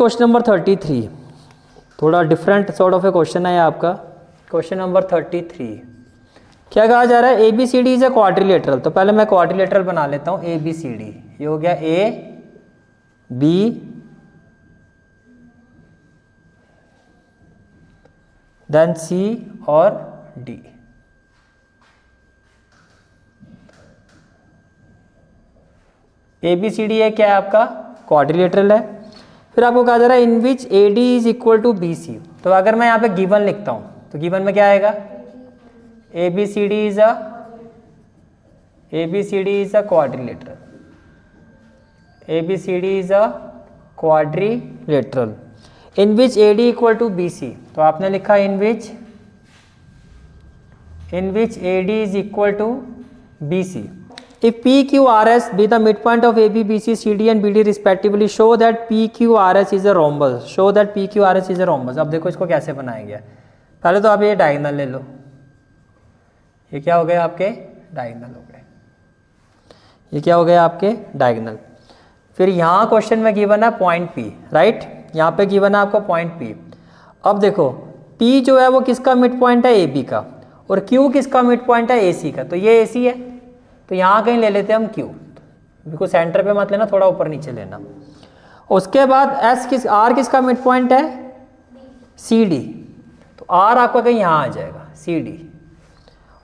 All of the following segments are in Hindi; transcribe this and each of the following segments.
क्वेश्चन नंबर 33, थोड़ा different sort of A question है आपका। क्वेश्चन नंबर 33 क्या कहा जा रहा है, A B C D is a quadrilateral. तो पहले मैं क्वाड्रिलेटरल बना लेता हूँ, ए बी सी डी, ये हो गया ए बी देन सी और D. A B C D है क्या है आपका, क्वाड्रिलेटरल है। फिर आपको कहा जा रहा है in which A D is equal to B C. तो अगर मैं यहाँ पे गिवन लिखता हूँ तो गिवन में क्या आएगा, A B C D is a quadrilateral, A B C D is a quadrilateral in which A D equal to B C. तो आपने लिखा in which A D is equal to B C. If PQRS be the midpoint of AB, BC, CD and BD respectively, show that PQRS is a rhombus. Show that PQRS is a rhombus. अब देखो इसको कैसे बनाया गया। पहले तो आप ये डायगोनल ले लो, ये क्या हो गए आपके डायगोनल हो गए, ये क्या हो गया आपके डायगोनल। फिर यहाँ क्वेश्चन में गिवन है पॉइंट P, राइट, यहाँ पे गिवन है आपको पॉइंट P। अब देखो P जो है वो किसका मिड पॉइंट है, AB का, और Q किसका मिड पॉइंट है, AC का। तो ये AC है, तो यहाँ कहीं ले लेते हैं हम Q, बिल्कुल सेंटर पे मत लेना, थोड़ा ऊपर नीचे लेना। उसके बाद R किसका मिड पॉइंट है, CD, तो R आपका कहीं यहाँ आ जाएगा CD।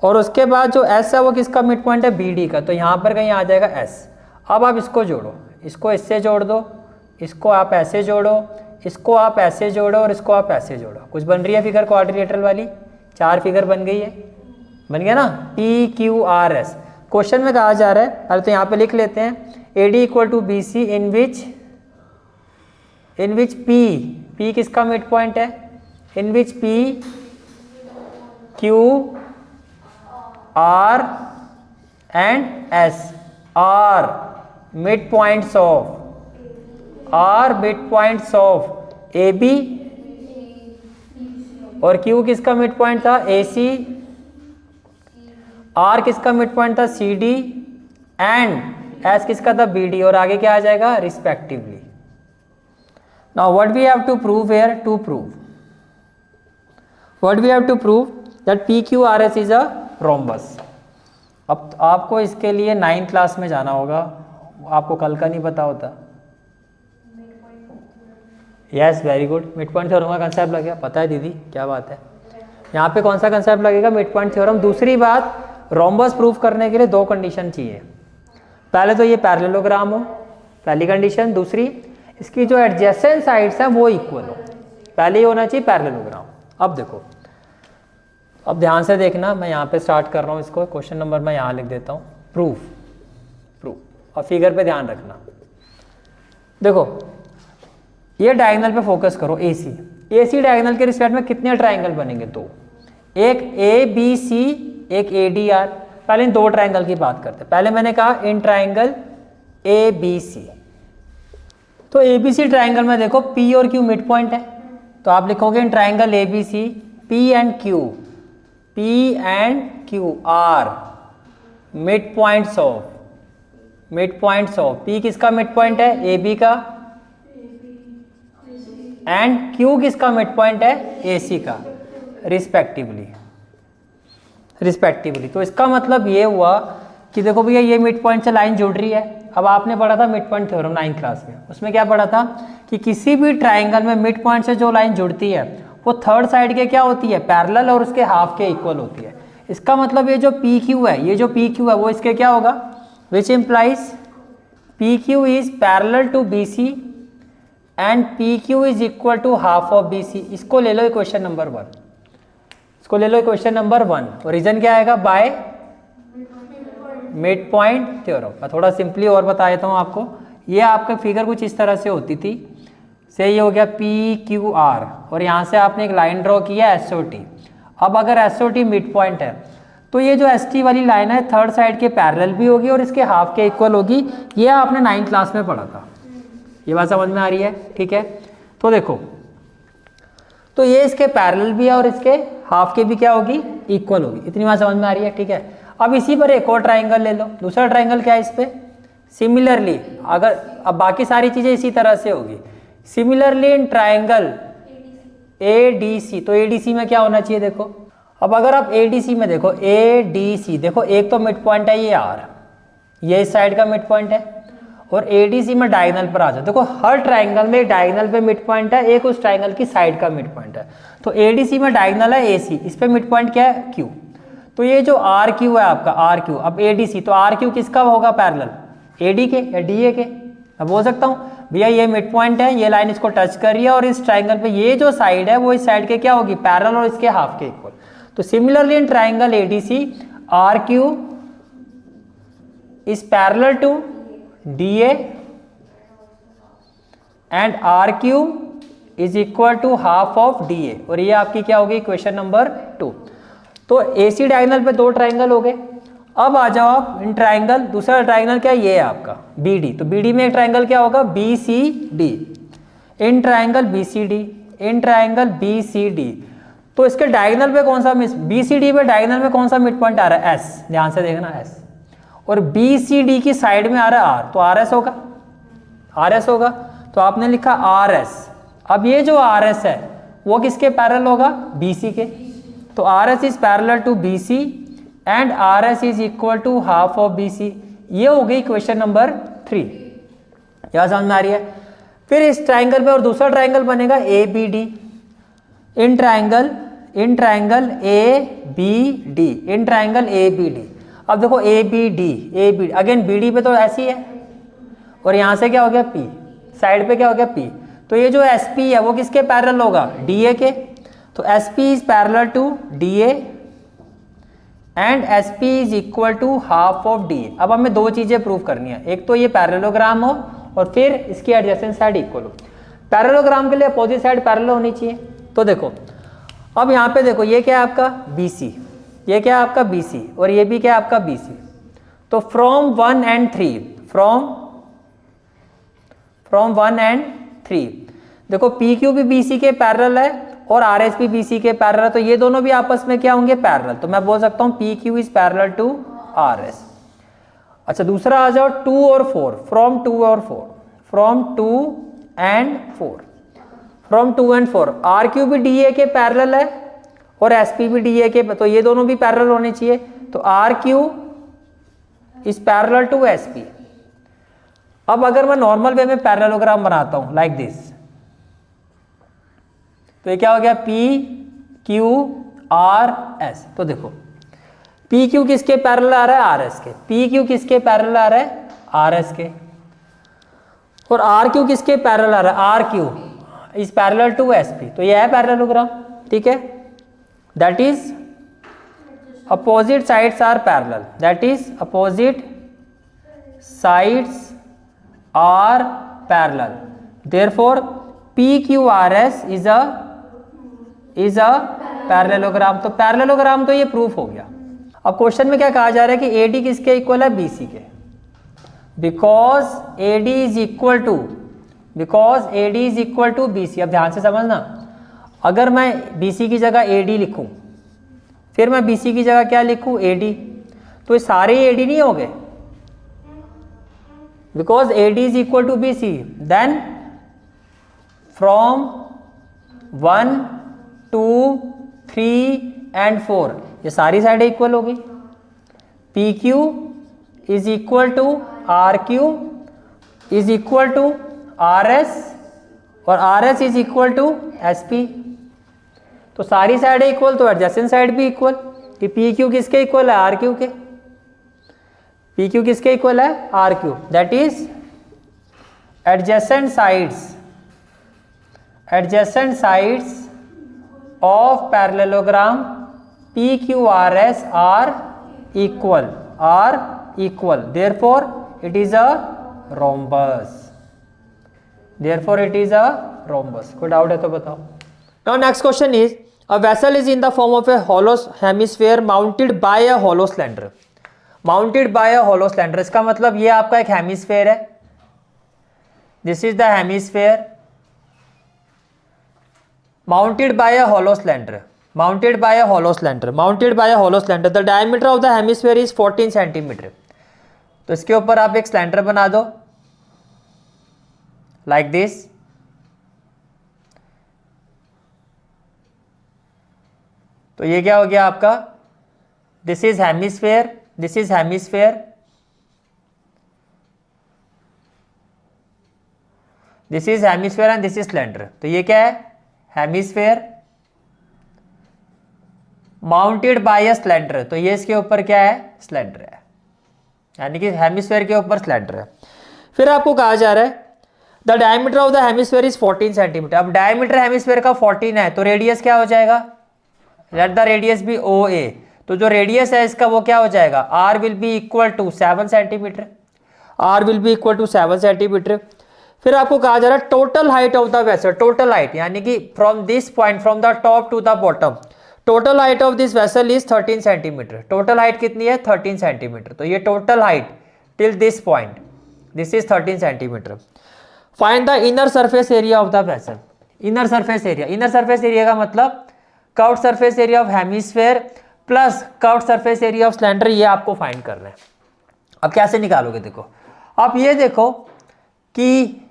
और उसके बाद जो S है वो किसका मिड पॉइंट है, BD का, तो यहाँ पर कहीं आ जाएगा S। अब आप इसको जोड़ो, इसको इससे जोड़ दो, इसको आप ऐसे जोड़ो, इसको आप ऐसे जोड़ो और इसको आप ऐसे जोड़ो, कुछ बन रही है फिगर क्वाड्रिलेटरल वाली, 4 फिगर बन गई है, बन गया ना, PQRS। क्वेश्चन में कहा जा रहा है, पहले तो यहाँ पे लिख लेते हैं, A D equal to B C in which P किसका मिड पॉइंट है, in which P Q R and S are mid points of A B, और Q किसका मिड पॉइंट था, AC, R किसका मिड पॉइंट था, CD, एंड S किसका था, BD, और आगे क्या आ जाएगा, respectively. Now what we have to prove here, to prove that PQRS is a rhombus. अब आपको इसके लिए 9th क्लास में जाना होगा, आपको कल का नहीं पता होता। Yes, very good, mid point theorem का कंसेप्ट लगेगा, पता है दीदी, क्या बात है। यहाँ पे कौन सा कंसेप्ट लगेगा, मिड पॉइंट थ्योरम। दूसरी बात, रोम्बस प्रूफ करने के लिए 2 कंडीशन चाहिए। पहले तो ये पैरेललोग्राम हो, पहली कंडीशन। दूसरी, इसकी जो एडजेसेंट साइड्स हैं वो इक्वल हो, पहले ही होना चाहिए पैरेललोग्राम। अब देखो, अब ध्यान से देखना, मैं यहाँ पे स्टार्ट कर रहा हूँ इसको, क्वेश्चन नंबर मैं यहाँ लिख देता हूँ, प्रूफ, और फिगर पे ध्यान रखना। देखो ये डायगोनल पे फोकस करो, AC डायगोनल के रिस्पेक्ट में कितने ट्राइंगल बनेंगे, 2, एक ABC, एक ADR। पहले इन 2 ट्राइंगल की बात करते हैं। पहले मैंने कहा इन ट्राइंगल ABC, तो ABC ट्राइंगल में देखो P और Q मिड पॉइंट है, तो आप लिखोगे in triangle ABC P and Q are mid points of P किसका मिड पॉइंट है, AB का, एंड Q किसका मिड पॉइंट है, AC का, रिस्पेक्टिवली। तो इसका मतलब ये हुआ कि देखो भैया ये मिड पॉइंट से लाइन जुड़ रही है। अब आपने पढ़ा था mid point theorem 9th class में, उसमें क्या पढ़ा था कि किसी भी ट्राइंगल में मिड पॉइंट से जो लाइन जुड़ती है वो थर्ड साइड के क्या होती है, पैरेलल, और उसके हाफ के इक्वल होती है। इसका मतलब ये जो PQ है, वो इसके क्या होगा, which implies PQ is parallel to BC and PQ is equal to half of BC। इसको ले लो क्वेश्चन नंबर 1, और रीजन क्या आएगा, बाय मिड पॉइंट थ्योरम। मैं थोड़ा सिंपली और बता देता हूँ आपको। ये आपका फिगर कुछ इस तरह से होती थी, से ये हो गया PQR, और यहाँ से आपने एक लाइन ड्रॉ किया SOT। अब अगर SOT मिड पॉइंट है तो ये जो ST वाली लाइन है थर्ड साइड के पैरेलल भी होगी और इसके हाफ के इक्वल होगी। ये आपने 9th क्लास में पढ़ा था, ये बात समझ में आ रही है, ठीक है। तो देखो, तो ये इसके पैरेलल भी है और इसके हाफ के भी क्या होगी, इक्वल होगी। इतनी बात समझ में आ रही है, ठीक है। अब इसी पर एक और ट्राइंगल ले लो, दूसरा ट्राइंगल क्या है इस पे, सिमिलरली अगर अब बाकी सारी चीज़ें इसी तरह से होगी, सिमिलरली इन ट्राइंगल ADC, तो ADC में क्या होना चाहिए देखो, अब अगर आप ADC में देखो, ADC देखो, एक तो मिड पॉइंट है ये R, ये इस साइड का मिड पॉइंट है, और ADC में डायगोनल पर आ जाओ, देखो हर ट्राइंगल में डायगोनल पे मिड पॉइंट है, एक उस ट्राइंगल की साइड का मिड पॉइंट है। तो ADC में डायगोनल है AC, इस पे मिड पॉइंट क्या है Q, तो ये जो RQ है आपका RQ, अब ADC, तो RQ किसका होगा पैरेलल, AD के या DA के। मैं बोल सकता हूँ भैया ये मिड पॉइंट है, ये लाइन इसको टच कर रही है, और इस ट्राइंगल पे ये जो साइड है वो इस साइड के क्या होगी, पैरेलल, और इसके हाफ के इक्वल। तो similarly in triangle ADC RQ is parallel to DA and RQ is equal to half of DA, और ये आपकी क्या होगी क्वेश्चन नंबर 2। तो AC डायगोनल पे दो ट्राइंगल हो गए। अब आ जाओ आप इन ट्राइंगल, दूसरा ट्राइंगल क्या है, ये है आपका BD, तो BD में एक ट्राइंगल क्या होगा BCD, in triangle BCD, in triangle BCD, तो इसके डायगोनल पे कौन सा BCD पे डायगोनल में कौन सा मिड पॉइंट आ रहा है S, ध्यान से देखना S, और BCD की साइड में आ रहा है R, तो RS होगा, RS होगा, तो आपने लिखा RS। अब ये जो RS है वो किसके पैरेलल होगा, BC के, तो RS is parallel to BC and RS is equal to half of BC। ये हो गई क्वेश्चन नंबर 3, क्या समझ में आ रही है। फिर इस ट्राइंगल पे और दूसरा ट्राइंगल बनेगा ABD, in triangle ABD, in triangle ABD। अब देखो ABD अगेन BD पे तो ऐसी है, और यहां से क्या हो गया P, साइड पे क्या हो गया P, तो ये जो SP है वो किसके पैरेलल होगा, DA के, तो SP is parallel to DA and SP is equal to half of DA। अब हमें दो चीजें प्रूव करनी है, एक तो ये पैरेललोग्राम हो और फिर इसकी एडजेसेंट साइड इक्वल हो। पैरेललोग्राम के लिए अपोजिट साइड पैरेलल होनी चाहिए। तो देखो अब यहाँ पे देखो, ये क्या है आपका BC, ये क्या है आपका BC, और ये भी क्या है आपका BC। तो फ्रॉम 1 and 3, फ्रॉम 1 and 3 देखो PQ भी BC के पैरेलल है और RS भी BC के पैरेलल है, तो ये दोनों भी आपस में क्या होंगे, पैरेलल। तो मैं बोल सकता हूँ PQ is parallel to RS। अच्छा दूसरा आ जाओ 2 और 4, फ्रॉम 2 और 4, from 2 and 4, from 2 and 4, RQ भी DA के पैरेलल है और SP भी DA के, तो ये दोनों भी पैरेलल होने चाहिए, तो RQ is parallel to SP। अब अगर मैं नॉर्मल वे में पैरेललोग्राम बनाता हूं लाइक दिस, तो ये क्या हो गया PQRS। तो देखो PQ किसके पैरेलल आ रहा है, RS के, PQ किसके पैरेलल आ रहा है, RS के, और RQ किसके पैरेलल आ रहा है, RQ is parallel to SP। तो ये है पैरेललोग्राम, ठीक है, that is opposite sides are parallel, that is opposite sides are parallel, therefore PQRS is a parallelogram. तो पैरेललोग्राम तो ये प्रूफ हो गया। अब क्वेश्चन में क्या कहा जा रहा है कि AD किसके इक्वल है, BC के, because AD is equal to BC। अब ध्यान से समझना, अगर मैं BC की जगह AD लिखूं, फिर मैं BC की जगह क्या लिखूं, AD, तो ये सारे AD नहीं हो गए, because AD is equal to BC, then from 1, 2, 3 and 4 ये सारी साइडें इक्वल हो गई। PQ is equal to RQ is equal to RS और RS is equal to SP। तो सारी साइडें इक्वल, तो एडजेसेंट साइड भी इक्वल, कि PQ किसके इक्वल है, RQ के, PQ किसके इक्वल है, RQ, that is adjacent sides of parallelogram PQRS are equal, therefore it is a rhombus, कोई डाउट है तो बताओ। Now next question is, a vessel is in the form of a hollow hemisphere mounted by a hollow cylinder, इसका मतलब ये आपका एक हेमिस्फेयर है, this is the hemisphere mounted by a hollow cylinder, the diameter of the hemisphere is 14 centimeter। तो इसके ऊपर आप एक सिलेंडर बना दो लाइक दिस, तो ये क्या हो गया आपका, this is hemisphere, this is hemisphere, this is hemisphere and this is cylinder. तो ये क्या है, hemisphere mounted by a cylinder. तो ये इसके ऊपर क्या है, सिलेंडर है, यानी कि हेमिस्फेयर के ऊपर सिलेंडर है। फिर आपको कहा जा रहा है the diameter of the hemisphere is 14 centimetre. अब डायमीटर हेमिस्फेयर का 14 है, तो रेडियस क्या हो जाएगा, let the radius be O A. तो जो रेडियस है इसका वो क्या हो जाएगा, R will be equal to 7 centimetre, R will be equal to 7 centimetre. फिर आपको कहा जा रहा है total height of the vessel, total height यानी कि from this point from the top to the bottom, total height of this vessel is 13 centimetre. Total height कितनी है, 13 सेंटीमीटर। तो ये total height till this point, this is 13 centimetre. Find the inner surface area of the vessel. Inner surface area, inner surface area का मतलब curved surface area of hemisphere plus curved surface area of cylinder, ये आपको फाइंड करना है। अब कैसे निकालोगे, देखो आप ये देखो कि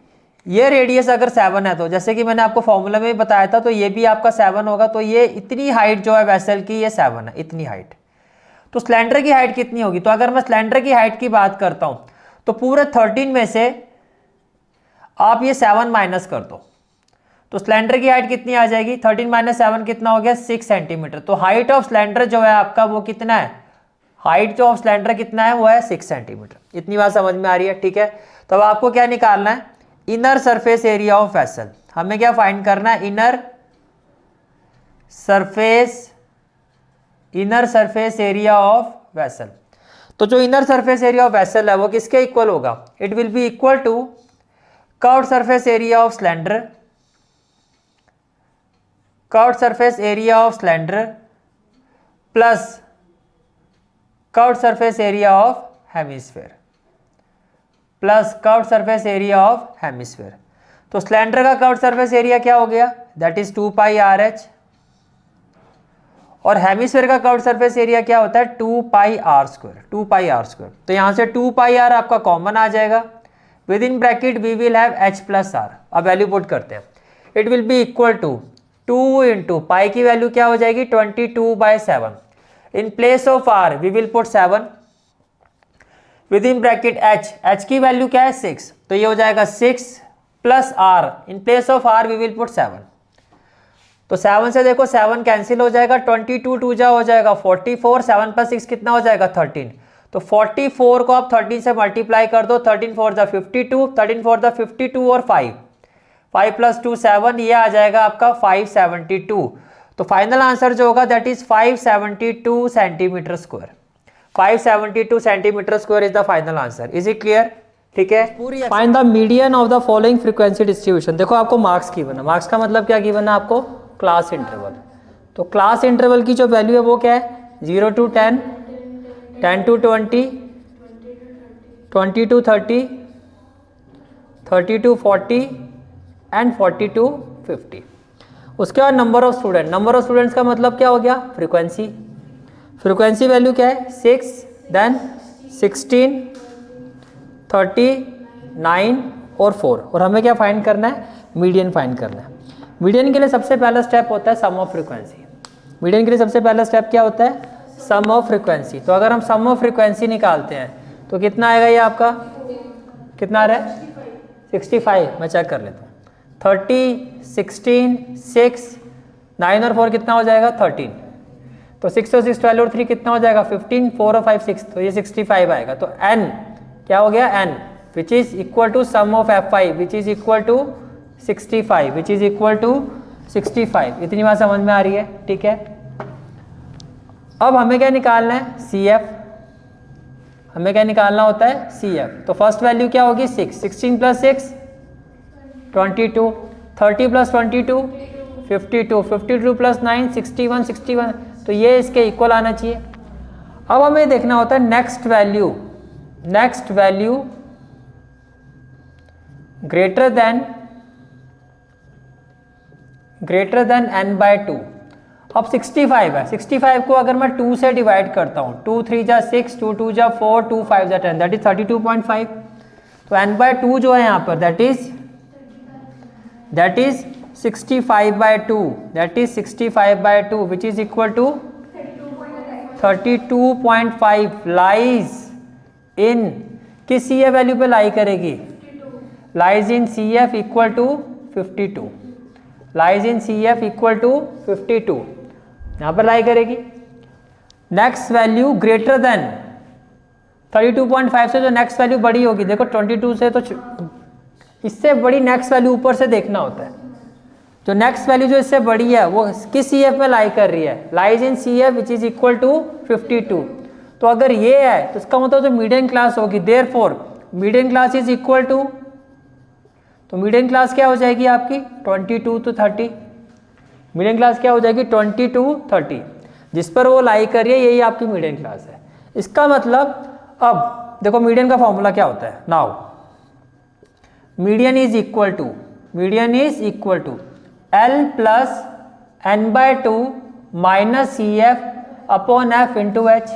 ये रेडियस अगर 7 है, तो जैसे कि मैंने आपको फॉर्मूला में बताया था, तो ये भी आपका 7 होगा। तो ये इतनी हाइट जो है वेसल की, ये 7 है, इतनी हाइट। तो सिलेंडर की हाइट कितनी होगी, तो अगर मैं सिलेंडर की हाइट की बात करता हूं तो पूरे 13 में से आप ये 7 माइनस कर दो, तो सिलेंडर की हाइट कितनी आ जाएगी, 13 माइनस 7 कितना हो गया, 6 सेंटीमीटर। तो हाइट ऑफ सिलेंडर जो है आपका वो कितना है, हाइट जो ऑफ सिलेंडर कितना है वो है 6 सेंटीमीटर। इतनी बात समझ में आ रही है, ठीक है। तो अब आपको क्या निकालना है, inner surface area of vessel. हमें क्या फाइंड करना है, inner surface area of vessel. तो जो inner surface area of vessel है वो किसके इक्वल होगा, it will be equal to curved surface area of cylinder, curved surface area of cylinder plus curved surface area of hemisphere, plus curved surface area of hemisphere. तो सिलेंडर का कर्व्ड सरफेस एरिया क्या हो गया, that is 2 pi R H, और हेमिस्फेयर का कर्व्ड सरफेस एरिया क्या होता है, 2 pi R square, 2 pi R square. तो यहां से 2 पाई आर आपका कॉमन आ जाएगा, within bracket we will have H plus R. अब वैल्यू पुट करते हैं, it will be equal to 2 into pi की वैल्यू क्या हो जाएगी, 22/7। In place of R we will put 7, within bracket H की वैल्यू क्या है 6, तो ये हो जाएगा 6 plus R, in place of R we will put 7। तो 7 से देखो 7 कैंसिल हो जाएगा, 22 2 जा हो जाएगा 44, 7 प्लस 6 कितना हो जाएगा 13। तो 44 को आप 13 से मल्टीप्लाई कर दो, 13 4 जा 52, 13 4 जा 52 और 5 प्लस 2 7, ये आ जाएगा आपका 572। तो फाइनल आंसर जो होगा that is 572 centimetre square, 572 centimetre square is the final answer. Is it clear, ठीक है। Find the median of the following frequency distribution. देखो आपको मार्क्स गिवन है, मार्क्स का मतलब क्या गिवन है आपको, क्लास इंटरवल। तो क्लास इंटरवल की जो वैल्यू है वो क्या है, 0 to 10, 10 to 20, 20 to 30, 30 to 40 and 40 to 50। उसके बाद number of student, number of students का मतलब क्या हो गया, फ्रीक्वेंसी। फ्रीक्वेंसी वैल्यू क्या है 6, देन 16, 30, 9 और 4। और हमें क्या फाइंड करना है, मीडियन फाइंड करना है। मीडियन के लिए सबसे पहला स्टेप होता है सम ऑफ फ्रीक्वेंसी। मीडियन के लिए सबसे पहला स्टेप क्या होता है, सम ऑफ फ्रीक्वेंसी। तो अगर हम सम ऑफ फ्रीक्वेंसी निकालते हैं तो कितना आएगा, ये आपका कितना आ रहा है 65। मैं चेक कर लेता हूँ, 30, 16, 6, 9 और 4 कितना हो जाएगा 13। तो 6 और 6 12 और 3 कितना हो जाएगा 15, 4 और 5 6, तो ये 65 आएगा। तो n क्या हो गया, n which is equal to sum of f5 which is equal to 65, which is equal to 65। इतनी बात समझ में आ रही है, ठीक है। अब हमें क्या निकालना है, CF। हमें क्या निकालना होता है, CF। तो फर्स्ट वैल्यू क्या होगी 6, 16 प्लस 6 22, 30 प्लस 22 52, 52 प्लस 9 61, 61। तो ये इसके इक्वल आना चाहिए। अब हमें देखना होता है next value, next value greater than n/2। अब 65 है, 65 को अगर मैं 2 से डिवाइड करता हूँ, 2 3 जा 6, 2 2 जा 4, 2 5 जा 10, दैट इज 32.5। तो n/2 जो है यहाँ पर that is 65/2, that is 65/2 which is equal to 32.5 lies in किस सी एफ वैल्यू पे लाई करेगी, lies in C F equal to 52, lies in C F equal to 52 यहाँ पर लाई करेगी। नेक्स्ट वैल्यू ग्रेटर देन 32.5 से जो नेक्स्ट वैल्यू बड़ी होगी, देखो 22 से तो इससे बड़ी नेक्स्ट वैल्यू ऊपर से देखना होता है। जो नेक्स्ट वैल्यू जो इससे बड़ी है वो किस सी एफ में लाई कर रही है, lies in C F which is equal to 52। तो अगर ये है तो इसका मतलब जो मीडियन क्लास होगी, therefore median class is equal to, तो मीडियन क्लास क्या हो जाएगी आपकी 22 to 30, मीडियन क्लास क्या हो जाएगी 20 to 30, जिस पर वो लाई कर रही है यही आपकी मीडियन क्लास है। इसका मतलब अब देखो मीडियन का फॉर्मूला क्या होता है, now median is equal to, median is equal to L plus n/2 minus C F upon F into H.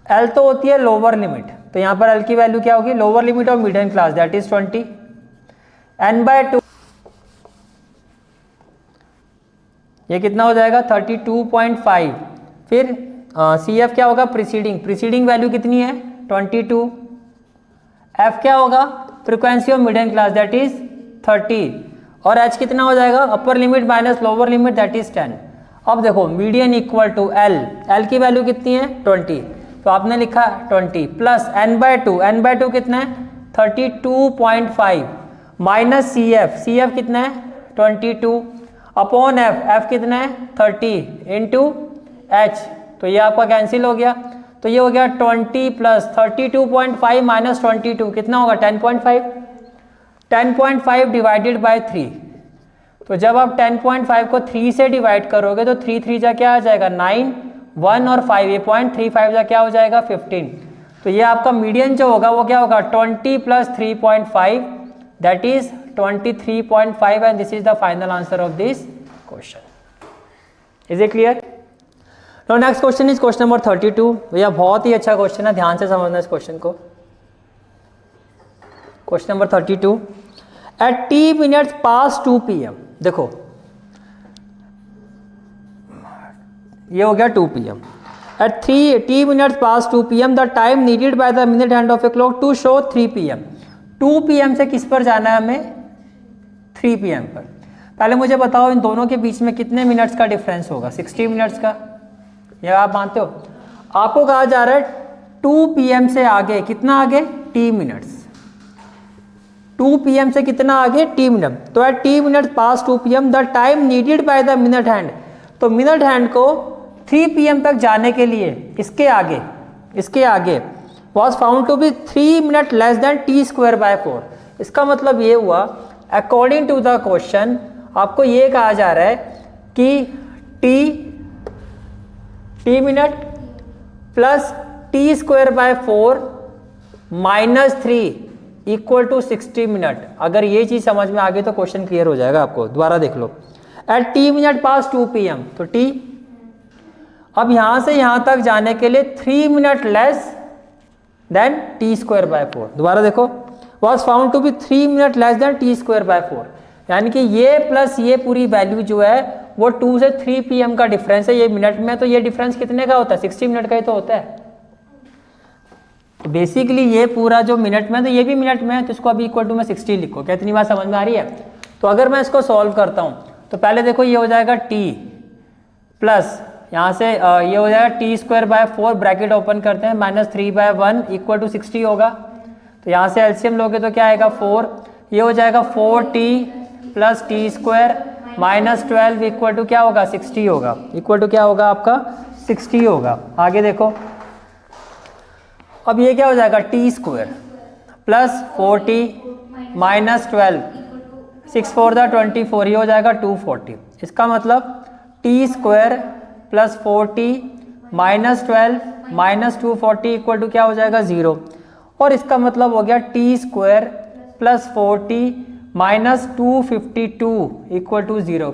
L तो होती है लोअर लिमिट, तो यहाँ पर L की वैल्यू क्या होगी, lower limit of median class that is 20, n/2 ये कितना हो जाएगा 32.5, फिर सी एफ क्या होगा प्रीसीडिंग, प्रीसीडिंग वैल्यू कितनी है 22, एफ क्या होगा frequency of median class that is 30, और एच कितना हो जाएगा upper limit minus lower limit that is 10। अब देखो median equal to L, L की वैल्यू कितनी है 20, तो आपने लिखा 20 प्लस n/2, n/2 कितना है 32.5 माइनस सी एफ कितना है 22 अपॉन एफ, एफ कितना है 30 इंटू एच, तो ये आपका कैंसिल हो गया, तो ये हो गया 20 प्लस 32.5 माइनस 22 कितना होगा 10.5, 10.5 डिवाइडेड बाय 3, तो जब आप 10.5 को 3 से डिवाइड करोगे तो 3 3 जा क्या आ जाएगा 9, 1 और 5, ये 0.35 जा क्या हो जाएगा 15, तो ये आपका मीडियन जो होगा वो क्या होगा 20 plus 3.5 that is 23.5 and this is the final answer of this question. Is it clear? Now next question is question number 32। भैया बहुत ही अच्छा क्वेश्चन है, ध्यान से समझना इस क्वेश्चन को। Question number 32, at t minutes past 2 PM, देखो ये हो गया 2 PM, at t minutes past 2 PM the time needed by the minute hand of a clock to show 3 PM। 2 PM से किस पर जाना है हमें 3 PM पर। पहले मुझे बताओ इन दोनों के बीच में कितने मिनट्स का डिफरेंस होगा, 60 मिनट्स का, ये आप मानते हो? आपको कहा जा रहा है 2 PM से आगे कितना आगे t मिनट्स, 2 PM से कितना आगे t मिनट, तो at t minute past 2 PM the time needed by the minute hand, तो मिनट हैंड को 3 PM तक जाने के लिए इसके आगे was found to be 3 minute less than t²/4। इसका मतलब ये हुआ अकॉर्डिंग टू द क्वेश्चन आपको ये कहा जा रहा है कि t minute plus t²/4 minus 3 equal to 60 minute. अगर ये चीज समझ में आ गई तो क्वेश्चन क्लियर हो जाएगा आपको। दोबारा देख लो, eight t minute past 2 PM, तो t अब यहां से यहां तक जाने के लिए 3 मिनट लेस देन t²/4। दोबारा देखो, was found to be 3 minute less than t²/4, यानी कि ये प्लस ये पूरी वैल्यू जो है वो 2 से 3 PM का डिफरेंस है, ये मिनट में, तो ये डिफरेंस कितने का होता है 60 मिनट का ही तो होता है। तो बेसिकली ये पूरा जो मिनट में, तो ये भी मिनट में है, तो इसको अभी इक्वल टू में 60 लिखो। क्या इतनी बात समझ में आ रही है? तो अगर मैं इसको सॉल्व करता हूँ तो पहले देखो ये हो जाएगा t प्लस यहाँ से ये हो जाएगा t²/4 ब्रैकेट ओपन करते हैं माइनस 3/1 इक्वल टू 60 होगा। तो यहाँ से एलसीएम लोगे तो क्या आएगा 4, ये हो जाएगा 4t plus t² minus 12 equal to क्या होगा 60 होगा, इक्वल टू क्या होगा आपका 60 होगा। आगे देखो, अब ये क्या हो जाएगा t² प्लस 4t माइनस 12, 6 4 24, ये हो जाएगा 240। इसका मतलब t² plus 4t minus 12 minus 240 equal to क्या हो जाएगा 0, और इसका मतलब हो गया t² plus 4t minus 252 equal to 0,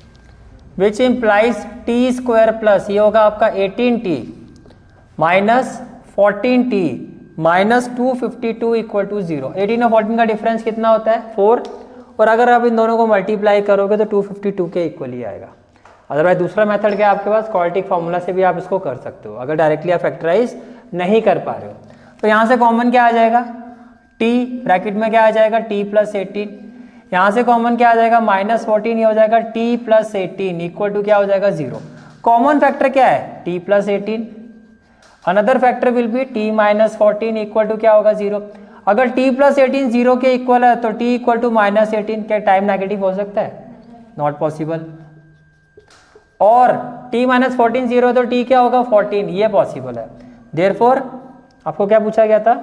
which implies t² plus ये होगा आपका 18t minus 14t minus 252 equal to 0। 18 और 14 का डिफरेंस कितना होता है 4, और अगर आप इन दोनों को मल्टीप्लाई करोगे तो 252 के इक्वल ही आएगा। अदरवाइज दूसरा मेथड क्या है आपके पास, क्वाड्रेटिक फार्मूला से भी आप इसको कर सकते हो अगर डायरेक्टली आप फैक्टराइज नहीं कर पा रहे हो। तो यहाँ से कॉमन क्या आ जाएगा, t ब्रैकेट में क्या आ जाएगा t प्लस 18, यहाँ से कॉमन क्या आ जाएगा -14, ये हो जाएगा t प्लस 18 इक्वल टू क्या हो जाएगा 0। कॉमन फैक्टर क्या है t plus 18, another factor will be t minus 14 equal to क्या होगा 0। अगर t प्लस 18 0 के इक्वल है तो t इक्वल टू -18, क्या टाइम नेगेटिव हो सकता है, नॉट पॉसिबल। और t माइनस 14 0 तो t क्या होगा 14, ये पॉसिबल है। देयरफॉर आपको क्या पूछा गया था,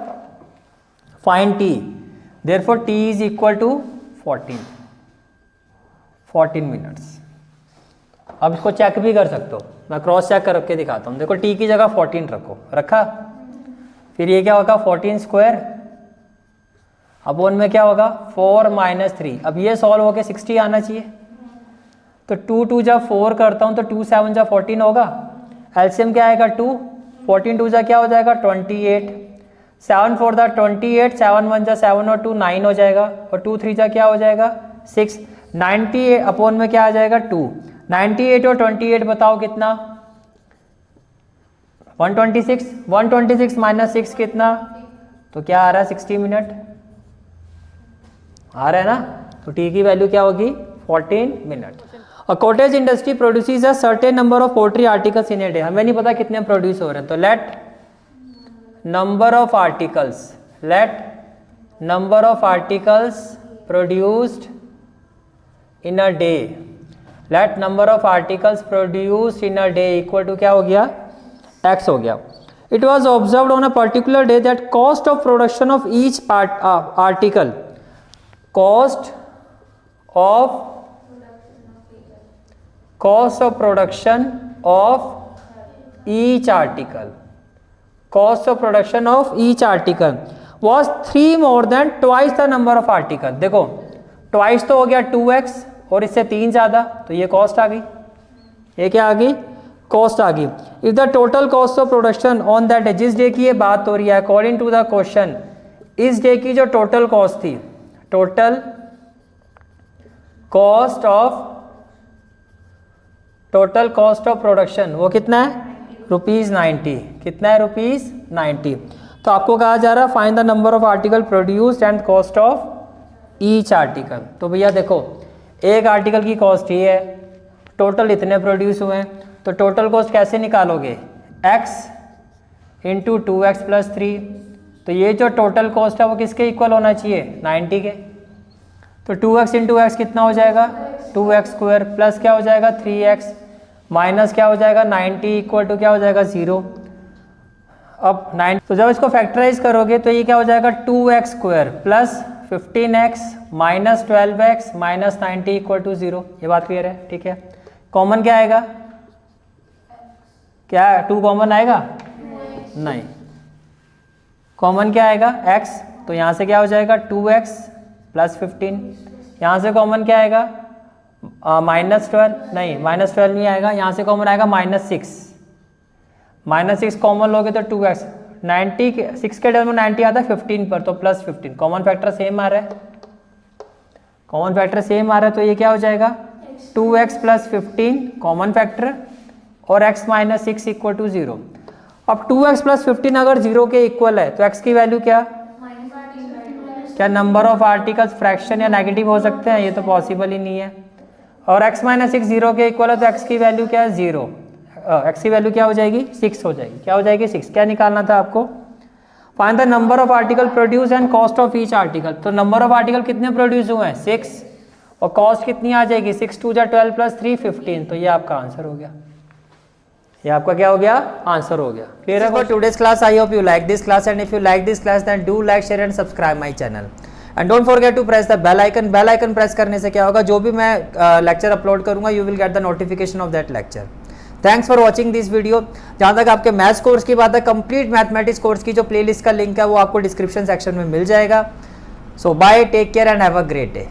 find t, therefore t is equal to 14 minutes. अब इसको चेक भी कर सकते हो, मैं क्रॉस चेक करके दिखाता हूँ। देखो t की जगह 14 रखो, रखा, फिर ये क्या होगा 14 स्क्वायर अपॉन में क्या होगा 4 माइनस 3। अब ये सॉल्व होके 60 आना चाहिए, तो 2 2 जा 4 करता हूँ तो 2 7 जा 14 होगा, एलसीएम क्या आएगा 2, 14 2 जा क्या हो जाएगा 28, 7 4 जा 28, 7 1 जा 7 और 2 9 हो जाएगा, और 2 3 जा क्या हो जाएगा 6, 98 अपॉन में क्या आ जाएगा 2, 98 और 28 बताओ कितना 126, 126 माइनस 6 कितना, तो क्या आ रहा है 60 मिनट आ रहा है ना। तो टी की वैल्यू क्या होगी 14 minute. A cottage industry produces a certain number of poultry articles in a day, हमें नहीं पता कितने प्रोड्यूस हो रहे हैं, तो let number of articles produced in a day, let number of articles produced in a day equal to क्या हो गया x हो गया। It was observed on a particular day that cost of production of each article, cost of production of each article, cost of production of each article was 3 more than twice the number of article. देखो ट्वाइस तो हो गया 2x और इससे 3 ज़्यादा, तो ये कॉस्ट आ गई, ये क्या आ गई कॉस्ट आ गई। If the total cost of production on that day, जिस डे की ये बात हो रही है अकॉर्डिंग टू द क्वेश्चन, इस डे की जो टोटल कॉस्ट थी, टोटल कॉस्ट ऑफ प्रोडक्शन वो कितना है ₹90, कितना है ₹90। तो आपको कहा जा रहा है find the number of article produced and cost of each article. तो भैया देखो एक आर्टिकल की कॉस्ट ही है, टोटल इतने प्रोड्यूस हुए हैं, तो टोटल कॉस्ट कैसे निकालोगे x इंटू 2x प्लस 3, तो ये जो टोटल कॉस्ट है वो किसके इक्वल होना चाहिए 90 के। तो 2x इंटू एक्स कितना हो जाएगा 2x स्क्वायर प्लस क्या हो जाएगा 3x माइनस क्या हो जाएगा 90 इक्वल टू क्या हो जाएगा 0। अब 9, तो जब इसको फैक्टराइज करोगे तो ये क्या हो जाएगा 2x square plus 15x minus 12x minus 90 equal to 0। ये बात क्लियर है, ठीक है। कॉमन क्या आएगा, क्या 2 कॉमन आएगा नहीं, कॉमन क्या आएगा x, तो यहाँ से क्या हो जाएगा 2x प्लस 15, यहाँ से कॉमन क्या आएगा -12, नहीं -12 नहीं आएगा, यहाँ से कॉमन आएगा -6 कॉमन लोगे तो 2x, 90 के 6 के टेबल में 90 आता है 15 पर, तो प्लस 15, कॉमन फैक्टर सेम आ रहा है, कॉमन फैक्टर सेम आ रहा है, तो ये क्या हो जाएगा 2x प्लस 15 कॉमन फैक्टर और x माइनस 6 इक्वल टू 0। अब 2x प्लस 15 अगर 0 के इक्वल है तो x की वैल्यू क्या, क्या नंबर ऑफ आर्टिकल्स फ्रैक्शन या नेगेटिव हो सकते हैं, ये तो पॉसिबल ही नहीं है। और x माइनस 6 0 के इक्वल है तो x की वैल्यू क्या है 0, x की वैल्यू क्या हो जाएगी 6 हो जाएगी, क्या हो जाएगी 6। क्या निकालना था आपको, find the number of article produce and cost of each article. तो नंबर ऑफ आर्टिकल कितने प्रोड्यूस हुए हैं 6, और कॉस्ट कितनी आ जाएगी 6 2 12 प्लस 3 15, तो ये आपका आंसर हो गया, ये आपका क्या हो गया आंसर हो गया। क्लियर है for today's class. I hope you like this class, and if you like this class then do like share and subscribe my channel, and don't forget to press the bell icon. Bell icon प्रेस करने से क्या होगा, जो भी मैं लेक्चर अपलोड करूंगा you will get the notification of that lecture. Thanks for watching this video. जहाँ तक आपके मैथ्स कोर्स की बात है, कंप्लीट मैथमेटिक्स कोर्स की जो प्लेलिस्ट का लिंक है वो आपको डिस्क्रिप्शन सेक्शन में मिल जाएगा। So bye, take care and have a great day.